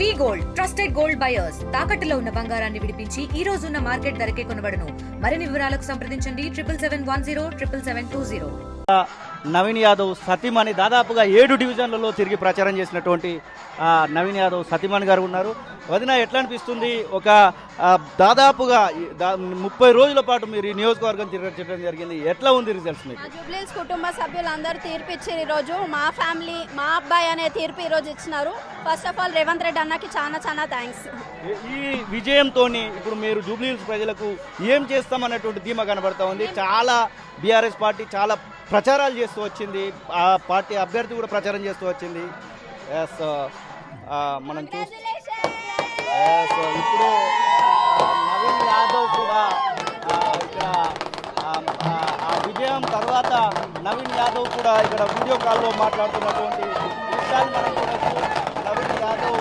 వి gold trusted gold buyers తాకట్టులో ఉన్న బంగారాన్ని విడిపించి ఈ రోజు ఉన్న మార్కెట్ ధరకే కొనబడును. మరిన్ని వివరాలకు సంప్రదించండి 77107720. నవీన్ యాదవ్ సతీమణి దాదాపుగా 7 డివిజన్లలో తిరిగి ప్రచారం చేసినటువంటి నవీన్ యాదవ్ సతీమణి గారు ఉన్నారు. వదిన ఎట్లా అనిపిస్తుంది? ఒక దాదాపుగా 30 రోజుల పాటు మీరు ఈ నియోజకవర్గం తిరగడం జరిగింది. ఎట్లా ఉంది రిజల్ట్స్ మీకు? జూబ్లీస్ కుటుంబ సభ్యులందరూ తీర్పు ఇచ్చారు. ఈరోజు మా ఫ్యామిలీ మా అబ్బాయి అనే తీర్పు ఈరోజు ఇచ్చినారు. First of all Revanth Reddy అన్నకి చాలా థ్యాంక్స్. ఈ విజయంతో ఇప్పుడు మీరు జూబ్లీస్ ప్రజలకు ఏం చేస్తామన్నటువంటి ధీమా కనబడతా ఉంది. చాలా బీఆర్ఎస్ పార్టీ చాలా ప్రచారాలు చేస్తూ వచ్చింది, ఆ పార్టీ అభ్యర్థి కూడా ప్రచారం చేస్తూ వచ్చింది. మనం ఇప్పుడు నవీన్ యాదవ్ కూడా ఇక్కడ ఆ విజయం తర్వాత నవీన్ యాదవ్ కూడా ఇక్కడ వీడియో కాల్లో మాట్లాడుతున్నటువంటి విషయాలు మనం చూడొచ్చు. నవీన్ యాదవ్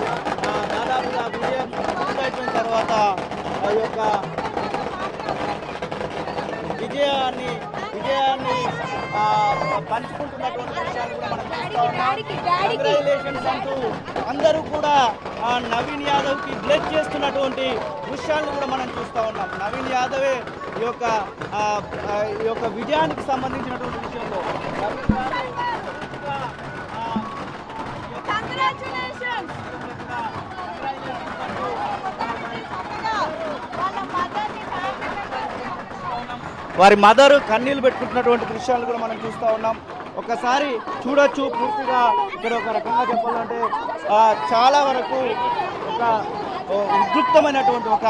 దాదాపుగా విజయం పూర్తయిపోయిన తర్వాత ఆ యొక్క విజయాన్ని పంచుకుంటున్నటువంటి విషయాలు కూడా మనం చూస్తూ ఉన్నాం. కంగ్రాచులేషన్స్ అంటూ అందరూ కూడా నవీన్ యాదవ్కి బ్లెస్ చేస్తున్నటువంటి దృశ్యాలను కూడా మనం చూస్తూ ఉన్నాం. నవీన్ యాదవే ఈ యొక్క విజయానికి సంబంధించినటువంటి విషయంలో వారి మదర్ కన్నీళ్లు పెట్టుకుంటున్నటువంటి దృశ్యాలు కూడా మనం చూస్తూ ఉన్నాం. ఒకసారి చూడొచ్చు. పూర్తిగా ఇక్కడ ఒక రకంగా చెప్పాలంటే చాలా వరకు ఒక ఉద్రిక్తమైనటువంటి ఒక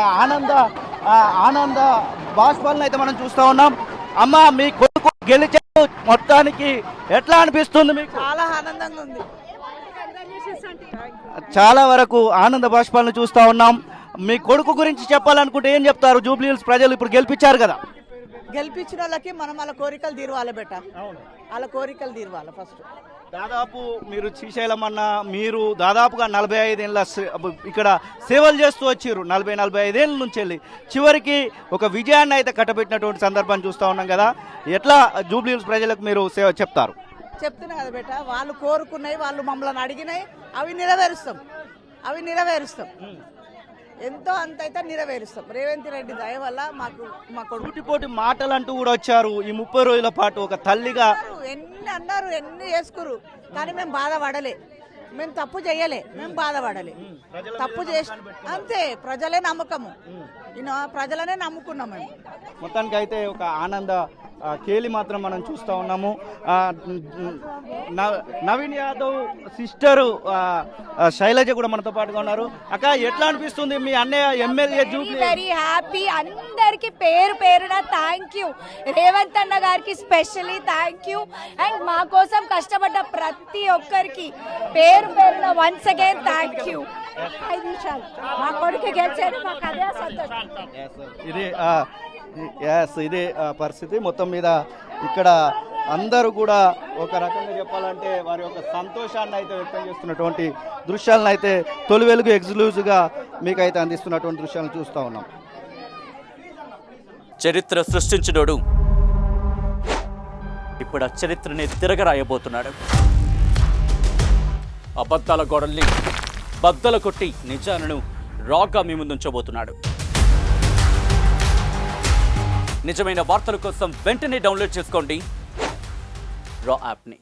ఆనంద బాష్పాలను అయితే మనం చూస్తూ ఉన్నాం. అమ్మ, మీ కొడుకు గెలిచారు, మొత్తానికి ఎట్లా అనిపిస్తుంది మీకు? చాలా ఆనందంగా ఉంది. చాలా వరకు ఆనంద బాష్పాలను చూస్తూ ఉన్నాం. మీ కొడుకు గురించి చెప్పాలనుకుంటే ఏం చెప్తారు? జూబ్లీహిల్స్ ప్రజలు ఇప్పుడు గెలిపించారు కదా, గెలిపించిన వాళ్ళకి మనం వాళ్ళ కోరికలు తీరవాలి బెట. వాళ్ళ కోరికలు తీరవాలి. ఫస్ట్ దాదాపు మీరు శ్రీశైలం అన్న మీరు దాదాపుగా 45 ఏళ్ళ ఇక్కడ సేవలు చేస్తూ వచ్చారు. 45 ఏళ్ళ నుంచి వెళ్ళి చివరికి ఒక విజయాన్ని అయితే కట్టబెట్టినటువంటి సందర్భాన్ని చూస్తూ ఉన్నాం కదా. ఎట్లా జూబ్లీహిల్స్ ప్రజలకు మీరు సేవ చెప్తున్నా కదా బెట. వాళ్ళు కోరుకున్నాయి, వాళ్ళు మమ్మల్ని అడిగినాయి, అవి నెరవేరుస్తాం. ఎంతో అంత అయితే నెరవేరుస్తాం. రేవంత్ రెడ్డి దయ వల్ల మాకు మా కొడుకుపోటి మాటలు అంటూ కూడా వచ్చారు. ఈ 30 రోజుల పాటు ఒక తల్లిగా ఎన్ని అన్నారు, ఎన్ని చేసుకురు, కానీ మేము బాధపడలే. మేము తప్పు చేయలే, మేము బాధపడలే. తప్పు చేసి అంతే. ప్రజలే నమ్మకము, ప్రజలనే నమ్ముకున్నాం మేము. మొత్తానికి అయితే ఒక ఆనంద కేలి మాత్రం మనం చూస్తూ ఉన్నాము. నవీన్ యాదవ్ సిస్టరు శైలజ కూడా మనతో పాటుగా ఉన్నారు. అక్క, ఎట్లా అనిపిస్తుంది మీ అన్నయ్య ఎమ్మెల్యే జూబ్లీ? Very happy. అందరికి పేరున థ్యాంక్ యూ. రేవంత్ అన్న గారికి స్పెషల్లీ థ్యాంక్ యూ. అండ్ మా కోసం కష్టపడ్డ ప్రతి ఒక్కరికి పేరున వన్స్ అగైన్ థ్యాంక్ యూ. 5 నిమిషాలు మా కొడుకు గెలిచారు, మాకు అదే సంతోషం. ఇదే పరిస్థితి. మొత్తం మీద ఇక్కడ అందరూ కూడా ఒక రకంగా చెప్పాలంటే వారి యొక్క సంతోషాన్ని అయితే వ్యక్తం చేస్తున్నటువంటి దృశ్యాలను అయితే తొలి వెలుగు ఎక్స్క్లూజివ్గా మీకైతే అందిస్తున్నటువంటి దృశ్యాలను చూస్తూ ఉన్నాం. చరిత్ర సృష్టించినోడు ఇప్పుడు ఆ చరిత్రని తిరగరాయబోతున్నాడు. అబద్ధాల గోడల్ని బద్దలు కొట్టి నిజాలను రాగా మీ ముందుంచబోతున్నాడు. నిజమైన వార్తల కోసం వెంటనే డౌన్లోడ్ చేసుకోండి రా యాప్ని.